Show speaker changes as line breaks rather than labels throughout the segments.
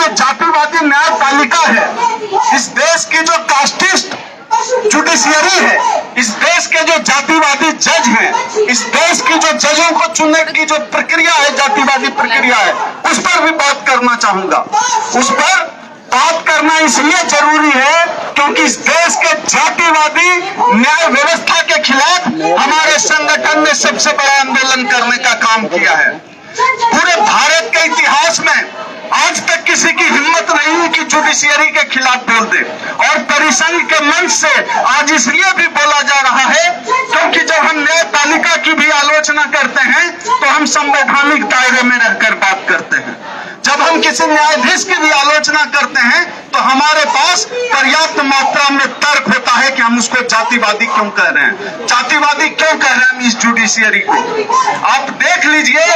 जो जातिवादी न्यायपालिका है, इस देश की जो कास्टिस्ट जुडिशियरी है, इस देश के जो जातिवादी जज हैं, इस देश की जो जजों को चुनने की जो प्रक्रिया है, जातिवादी प्रक्रिया है, उस पर भी बात करना चाहूंगा। उस पर बात करना इसलिए जरूरी है क्योंकि इस देश के जातिवादी न्याय व्यवस्था के खिलाफ हमारे संगठन ने सबसे बड़ा आंदोलन करने का काम किया है। पूरे भारत के इतिहास में आज तक किसी की हिम्मत नहीं हुई कि जुडिशियरी के खिलाफ बोल दे, और परिसंघ के मंच से आज इसलिए भी बोला जा रहा है क्योंकि जब हम न्यायपालिका की भी आलोचना करते हैं तो हम संवैधानिक दायरे में रहकर बात करते हैं। जब हम किसी न्यायाधीश की भी आलोचना करते हैं तो हमारे पास पर्याप्त मात्रा में तर्क होता है कि हम उसको जातिवादी क्यों कह रहे हैं, जातिवादी क्यों कह रहे हैं हम इस जुडिशियरी को। आप देख लीजिए,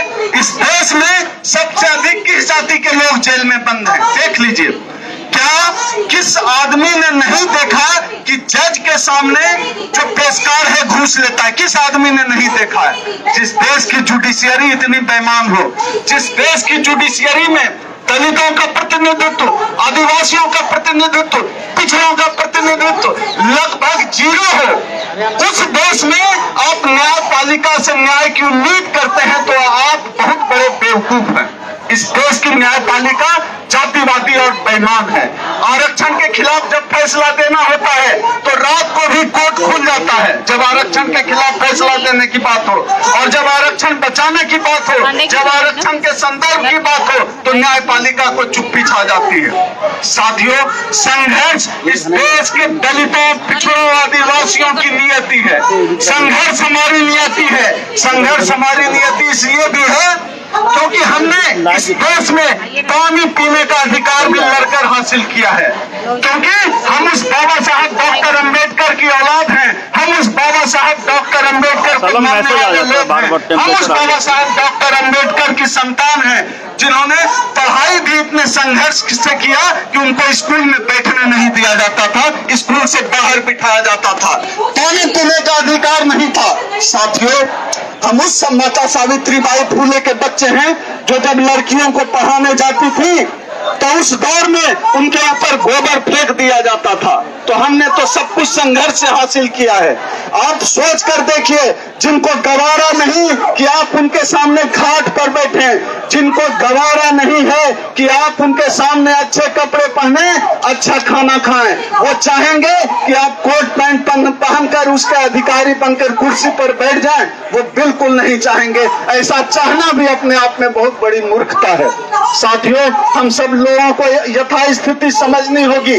इस देश में सबसे अधिक किस जाति के लोग जेल में बंद हैं, देख लीजिए। क्या किस आदमी ने नहीं देखा कि जज के सामने जो पेशकार है घूस लेता है? किस आदमी ने नहीं देखा है? जिस देश की जुडिशियरी इतनी बेईमान हो, जिस देश की जुडिशियरी में दलितों का प्रतिनिधित्व, आदिवासियों का प्रतिनिधित्व, पिछड़ों का प्रतिनिधित्व लगभग जीरो हो, उस देश में आप न्यायपालिका से न्याय की उम्मीद करते हैं तो आप बहुत बड़े बेवकूफ हैं। इस देश की न्यायपालिका जातिवादी और बेईमान है। आरक्षण के खिलाफ जब फैसला देना होता है तो रात को भी कोर्ट खुल जाता है जब आरक्षण के खिलाफ फैसला देने की बात हो, और जब आरक्षण बचाने की बात हो, जब आरक्षण के संदर्भ की बात हो तो न्यायपालिका को चुप्पी छा जाती है। साथियों, संघर्ष इस देश के दलितों, पिछड़ों, आदिवासियों की नियति है। संघर्ष हमारी नियति है। संघर्ष हमारी नियति इसलिए भी है क्योंकि हमने इस देश में पानी पीने का अधिकार भी लड़कर हासिल किया है, क्योंकि हम उस बाबा साहब डॉक्टर अंबेडकर की औलाद हैं। हम उस बाबा साहब डॉक्टर अंबेडकर को मानने वाले लोग हैं। हम उस बाबा साहब डॉक्टर अंबेडकर की संतान हैं जिन्होंने पढ़ाई भी इतने संघर्ष से किया कि उनको स्कूल में बैठने नहीं दिया जाता था, स्कूल से बाहर बिठाया जाता था, पानी पीने का अधिकार नहीं था। साथियों, हम उस माता सावित्रीबाई फुले के बच्चे हैं जो जब लड़कियों को पढ़ाने जाती थी तो उस दौर में उनके ऊपर गोबर फेंक दिया जाता था। तो हमने तो सब कुछ संघर्ष से हासिल किया है। आप सोच कर देखिए, जिनको गवारा नहीं कि आप उनके सामने घाट पर बैठे, जिनको गवारा नहीं है कि आप उनके सामने अच्छे कपड़े पहने, अच्छा खाना खाएं, वो चाहेंगे कि आप कोट पैंट पहनकर उसके अधिकारी बनकर कुर्सी पर बैठ जाएं, वो बिल्कुल नहीं चाहेंगे। ऐसा चाहना भी अपने आप में बहुत बड़ी मूर्खता है। साथियों, हम सब लोगों को यथास्थिति समझनी होगी।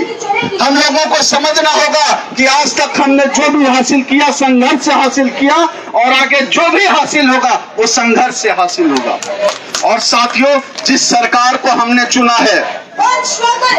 हम लोगों को समझना होगा कि आज तक हमने जो भी हासिल किया संघर्ष से हासिल किया, और आगे जो भी हासिल होगा वो संघर्ष से हासिल होगा। और साथियों, जिस सरकार को हमने चुना है,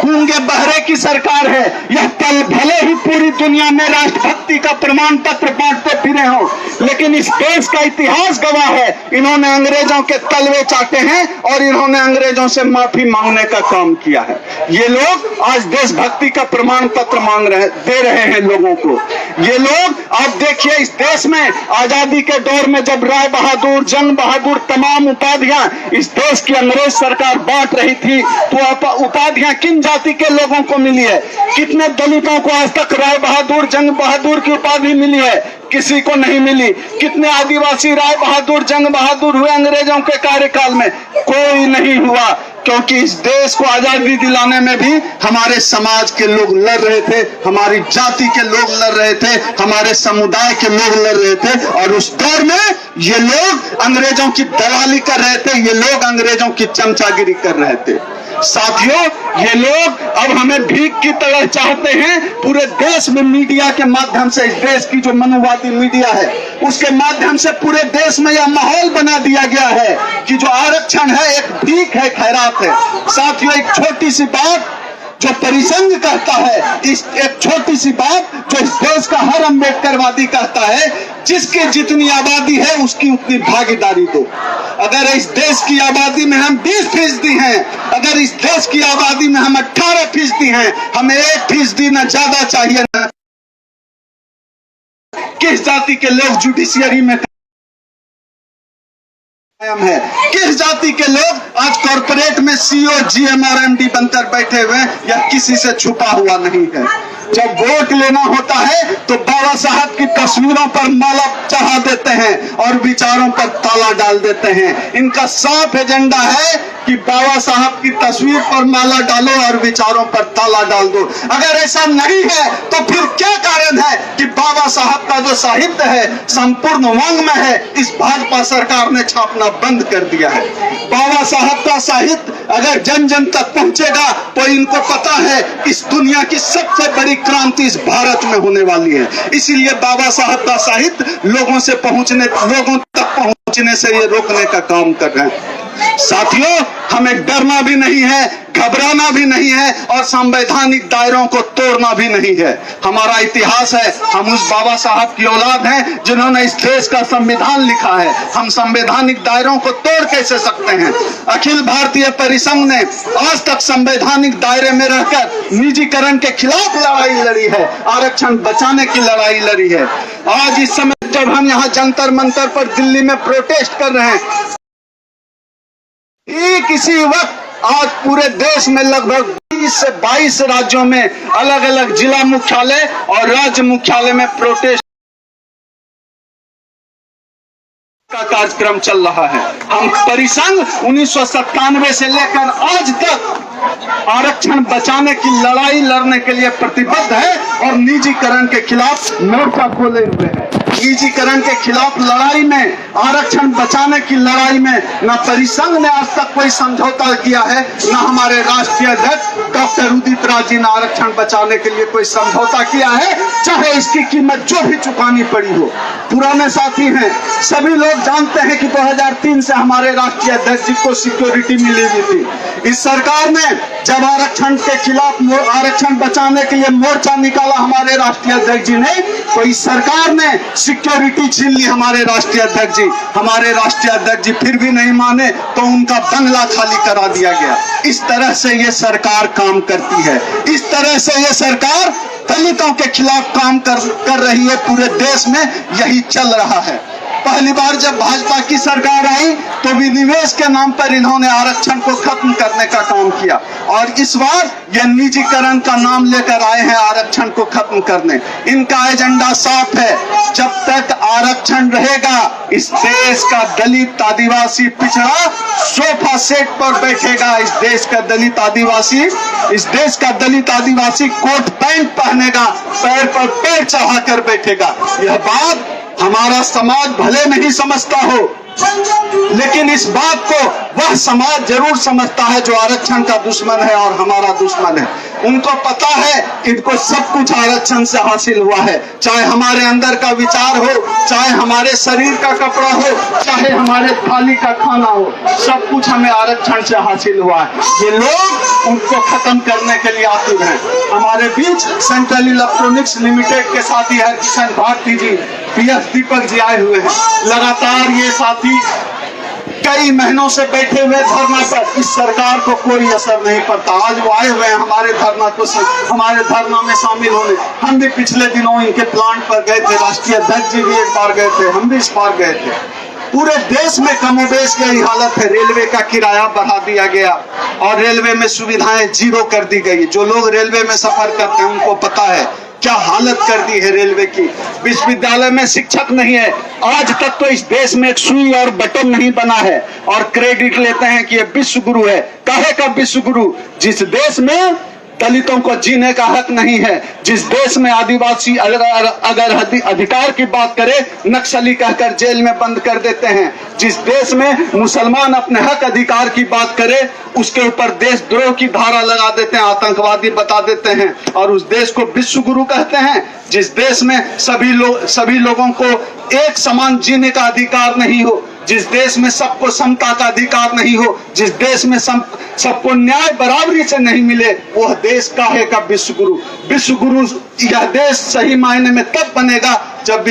गूंगे बहरे की सरकार है। यह कल भले ही पूरी दुनिया में राष्ट्रभक्ति का प्रमाण पत्र बांटते फिरे हो, लेकिन इस देश का इतिहास गवाह है, इन्होंने अंग्रेजों के तलवे चाटे हैं और इन्होंने अंग्रेजों से माफी मांगने का काम किया है। ये लोग आज देशभक्ति का प्रमाण पत्र दे रहे हैं लोगों को। ये लोग, आप देखिए, इस देश में आजादी के दौर में जब राय बहादुर, जंग बहादुर, तमाम उपाधियां इस देश की अंग्रेज सरकार बांट रही थी, तो उपाधियां किन जाति के लोगों को मिली है? कितने दलितों को आज तक राय बहादुर, जंग बहादुर की उपाधि मिली है? किसी को नहीं मिली। कितने आदिवासी राय बहादुर, जंग बहादुर हुए अंग्रेजों के कार्यकाल में? कोई नहीं हुआ, क्योंकि इस देश को आजादी दिलाने में भी हमारे समाज के लोग लड़ रहे थे, हमारी जाति के लोग लड़ रहे थे, हमारे समुदाय के लोग लड़ रहे थे। और उस दौर में ये लोग अंग्रेजों की दलाली कर रहे थे, ये लोग अंग्रेजों की चमचागिरी कर रहे थे। साथियों, ये लोग अब हमें भीख की तरह चाहते हैं। पूरे देश में मीडिया के माध्यम से, इस देश की जो मनुवादी मीडिया है उसके माध्यम से पूरे देश में यह माहौल बना दिया गया है कि जो आरक्षण है एक भीख है, खैरात है। साथियों, एक छोटी सी बात जो परिसंघ कहता है, इस एक छोटी सी बात जो इस देश का हर अम्बेडकरवादी कहता है, जिसकी जितनी आबादी है उसकी उतनी भागीदारी दो। अगर इस देश की आबादी में हम 20% हैं, अगर इस देश की आबादी में हम 18% हैं, हमें 1% न ज्यादा चाहिए न किस जाति के लोग जुडिशियरी में कायम है, किस जाति के लोग आज कॉर्पोरेट में CEO, GM और MD बनकर बैठे हुए हैं, यह किसी से छुपा हुआ नहीं है। जब वोट लेना होता है तो बाबा साहब की तस्वीरों पर माला चढ़ा देते हैं और विचारों पर ताला डाल देते हैं। इनका साफ एजेंडा है कि बाबा साहब की तस्वीर पर माला डालो और विचारों पर ताला डाल दो। अगर ऐसा नहीं है तो फिर क्या कारण है कि बाबा साहब का जो साहित्य है संपूर्ण वांग्मय है, इस भाजपा सरकार ने छापना बंद कर दिया है। बाबा साहब का साहित्य अगर जन जन तक पहुंचेगा तो इनको पता है इस दुनिया की सबसे बड़ी क्रांति इस भारत में होने वाली है। इसीलिए बाबा साहब का साहित्य लोगों तक पहुंचने से ये रोकने का काम कर रहे हैं। साथियों, हमें डरना भी नहीं है, घबराना भी नहीं है और संवैधानिक दायरों को तोड़ना भी नहीं है। हमारा इतिहास है, हम उस बाबा साहब की औलाद हैं जिन्होंने इस देश का संविधान लिखा है। हम संवैधानिक दायरों को तोड़ कैसे सकते हैं? अखिल भारतीय परिसंघ ने आज तक संवैधानिक दायरे में रहकर निजीकरण के खिलाफ लड़ाई लड़ी है, आरक्षण बचाने की लड़ाई लड़ी है। आज इस समय जब हम यहाँ जंतर मंतर पर दिल्ली में प्रोटेस्ट कर रहे हैं, एक इसी वक्त आज पूरे देश में लगभग 20 से 22 राज्यों में अलग अलग जिला मुख्यालय और राज्य मुख्यालय में प्रोटेस्ट का कार्यक्रम चल रहा है। हम परिसंघ 1997 से लेकर आज तक आरक्षण बचाने की लड़ाई लड़ने के लिए प्रतिबद्ध है और निजीकरण के खिलाफ मोर्चा खोले हुए हैं। निजीकरण के खिलाफ लड़ाई में, आरक्षण बचाने की लड़ाई में न परिसंघ ने आज तक कोई समझौता किया है, न हमारे राष्ट्रीय अध्यक्ष डॉक्टर उदित राज जी ने आरक्षण बचाने के लिए कोई समझौता किया है, चाहे इसकी कीमत जो भी चुकानी पड़ी हो। पुराने साथी हैं, सभी लोग जानते हैं कि 2003 से हमारे राष्ट्रीय अध्यक्ष जी को सिक्योरिटी मिली हुई थी। इस सरकार ने जब आरक्षण के खिलाफ, आरक्षण बचाने के लिए मोर्चा निकाला हमारे राष्ट्रीय अध्यक्ष जी ने, तो इस सरकार ने सिक्योरिटी छीन ली हमारे राष्ट्रीय अध्यक्ष जी। हमारे राष्ट्रीय अध्यक्ष जी फिर भी नहीं माने तो उनका बंगला खाली करा दिया गया। इस तरह से ये सरकार काम करती है, इस तरह से ये सरकार दलितों के खिलाफ काम कर रही है। पूरे देश में यही चल रहा है। पहली बार जब भाजपा की सरकार आई तो विनिवेश के नाम पर इन्होंने आरक्षण को खत्म करने का काम किया और इस बार यह निजीकरण का नाम लेकर आए हैं आरक्षण को खत्म करने। इनका एजेंडा साफ है, जब तक आरक्षण रहेगा इस देश का दलित आदिवासी पिछड़ा सोफा सेट पर बैठेगा। इस देश का दलित आदिवासी कोट पैंट पहनेगा, पैर पर पैर चढ़ाकर बैठेगा। यह बात हमारा समाज भले नहीं समझता हो, लेकिन इस बात को वह समाज जरूर समझता है जो आरक्षण का दुश्मन है और हमारा दुश्मन है। उनको पता है कि इनको सब कुछ आरक्षण से हासिल हुआ है, चाहे हमारे अंदर का विचार हो, चाहे हमारे शरीर का कपड़ा हो, चाहे हमारे थाली का खाना हो, सब कुछ हमें आरक्षण से हासिल हुआ है। ये लोग उनको खत्म करने के लिए आतुर हैं। हमारे बीच सेंट्रल इलेक्ट्रॉनिक्स लिमिटेड के साथी हरकिशन भारती जी, PS दीपक जी आए हुए हैं। लगातार ये साथी कई महीनों से बैठे हुए धरना पर, इस सरकार को कोई असर नहीं पड़ता। आज वो आए हुए हैं हमारे धरना में शामिल होने। हम भी पिछले दिनों इनके प्लांट पर गए थे, राष्ट्रीय अध्यक्ष जी भी एक बार गए थे, हम भी इस बार गए थे। पूरे देश में कमोबेश यही हालत है। रेलवे का किराया बढ़ा दिया गया और रेलवे में सुविधाएं जीरो कर दी गई। जो लोग रेलवे में सफर करते हैं उनको पता है क्या हालत कर दी है रेलवे की। विश्वविद्यालय में शिक्षक नहीं है। आज तक तो इस देश में एक सुई और बटन नहीं बना है और क्रेडिट लेते हैं कि ये विश्व गुरु है। काहे का विश्व गुरु? जिस देश में दलितों को जीने का हक नहीं है, जिस देश में आदिवासी अगर अधिकार की बात करे नक्सली कहकर जेल में बंद कर देते हैं, जिस देश में मुसलमान अपने हक अधिकार की बात करे उसके ऊपर देशद्रोह की धारा लगा देते हैं, आतंकवादी बता देते हैं और उस देश को विश्व गुरु कहते हैं। जिस देश में सभी लोगों को एक समान जीने का अधिकार नहीं हो, जिस देश में सबको समता का अधिकार नहीं हो, जिस देश में सबको न्याय बराबरी से नहीं मिले, वह देश काहे का विश्व गुरु? विश्व गुरु यह देश सही मायने में तब बनेगा जब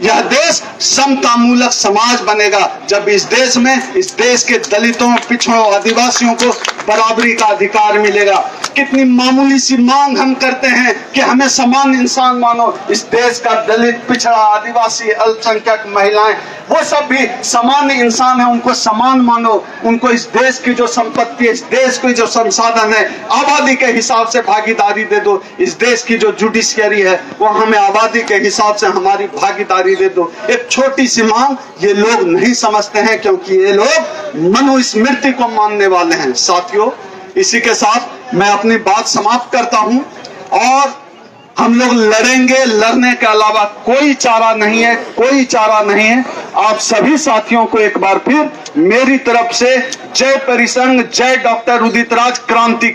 यह देश समता मूलक समाज बनेगा, जब इस देश के दलितों, पिछड़ों, आदिवासियों को बराबरी का अधिकार मिलेगा। कितनी मामूली सी मांग हम करते हैं कि हमें समान इंसान मानो। इस देश का दलित, पिछड़ा, आदिवासी, अल्पसंख्यक, महिलाएं, वो सब भी सामान्य इंसान है, उनको समान मानो। उनको इस देश की जो संपत्ति है, इस देश की जो संसाधन है, आबादी के हिसाब से भागीदारी दे दो। इस देश की जो जुडिशियरी है वो हमें आबादी के हिसाब से हमारी भागीदारी दे दो। एक छोटी सी मांग ये लोग नहीं समझते हैं, क्योंकि ये लोग मनुस्मृति को मानने वाले हैं। साथियों, इसी के साथ मैं अपनी बात समाप्त करता हूं और हम लोग लड़ेंगे, लड़ने के अलावा कोई चारा नहीं है, कोई चारा नहीं है। आप सभी साथियों को एक बार फिर मेरी तरफ से जय परिसंघ, जय डॉक्टर उदित राज क्रांति।